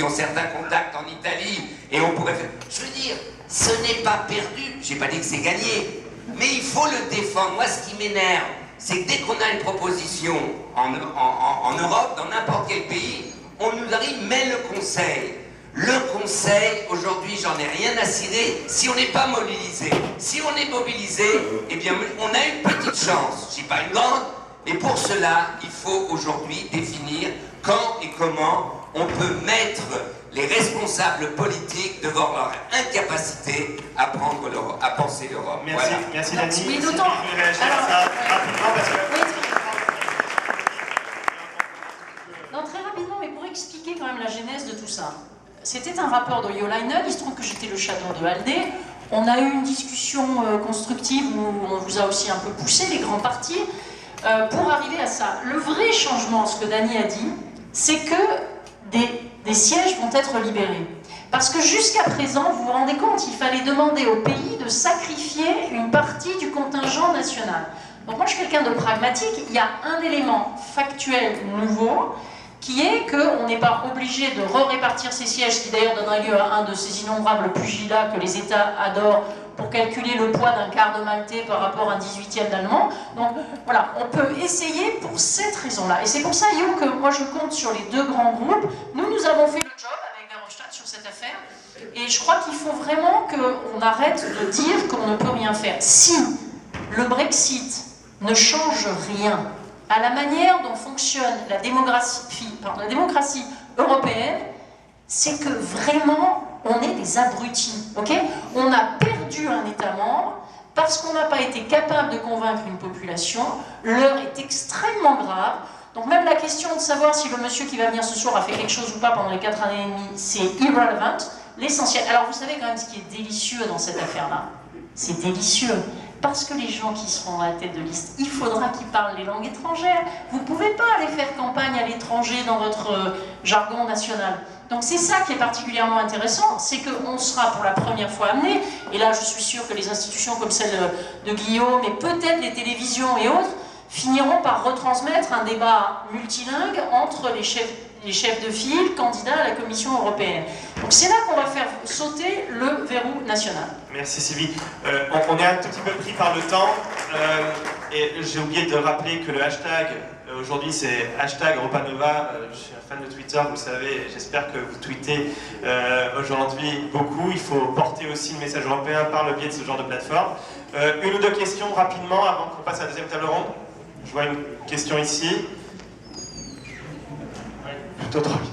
qui ont certains contacts en Italie, et on pourrait faire... Je veux dire, ce n'est pas perdu, j'ai pas dit que c'est gagné, mais il faut le défendre. Moi, ce qui m'énerve, c'est que dès qu'on a une proposition en Europe, dans n'importe quel pays, on nous arrive, mais le Conseil. Le Conseil, aujourd'hui, j'en ai rien à cirer si on n'est pas mobilisé. Si on est mobilisé, eh bien, on a une petite chance. Je ne dis pas une grande, mais pour cela, il faut aujourd'hui définir quand et comment on peut mettre les responsables politiques devant leur incapacité à prendre l'Europe, à penser l'Europe. Merci, voilà. merci Dani. Oui, d'autant. Non, très rapidement, mais pour expliquer quand même la genèse de tout ça. C'était un rapport de Yolainen, il se trouve que j'étais le shadow de ALDE. On a eu une discussion constructive où on vous a aussi un peu poussé, les grands partis, pour arriver à ça. Le vrai changement, ce que Dani a dit, c'est que des sièges vont être libérés. Parce que jusqu'à présent, vous vous rendez compte, il fallait demander au pays de sacrifier une partie du contingent national. Donc moi, je suis quelqu'un de pragmatique, il y a un élément factuel nouveau, qui est qu'on n'est pas obligé de répartir ces sièges, qui d'ailleurs donnerait lieu à un de ces innombrables pugilats que les États adorent pour calculer le poids d'un quart de Maltais par rapport à un 18e d'Allemand. Donc voilà, on peut essayer pour cette raison-là. Et c'est pour ça, Yo, que moi je compte sur les deux grands groupes. Nous avons fait le job avec Verhofstadt sur cette affaire. Et je crois qu'il faut vraiment qu'on arrête de dire qu'on ne peut rien faire. Si le Brexit ne change rien à la manière dont fonctionne la démocratie européenne, c'est que vraiment, on est des abrutis, ok? On a perdu un État membre parce qu'on n'a pas été capable de convaincre une population. L'heure est extrêmement grave. Donc même la question de savoir si le monsieur qui va venir ce soir a fait quelque chose ou pas pendant les 4 années et demie, c'est irrelevant. L'essentiel... Alors vous savez quand même ce qui est délicieux dans cette affaire-là? C'est délicieux. Parce que les gens qui seront à la tête de liste, il faudra qu'ils parlent les langues étrangères. Vous ne pouvez pas aller faire campagne à l'étranger dans votre jargon national. Donc c'est ça qui est particulièrement intéressant, c'est qu'on sera pour la première fois amené, et là je suis sûre que les institutions comme celle de Guillaume, et peut-être les télévisions et autres, finiront par retransmettre un débat multilingue entre les chefs de file candidats à la Commission européenne. Donc c'est là qu'on va faire sauter le verrou national. Merci Sylvie. On est un tout petit peu pris par le temps, et j'ai oublié de rappeler que le hashtag, aujourd'hui c'est hashtag Europanova. Je suis un fan de Twitter, vous le savez, j'espère que vous tweetez aujourd'hui beaucoup. Il faut porter aussi le message européen par le biais de ce genre de plateforme. Une ou deux questions rapidement avant qu'on passe à la deuxième table ronde. Je vois une question ici. Plutôt trop vite.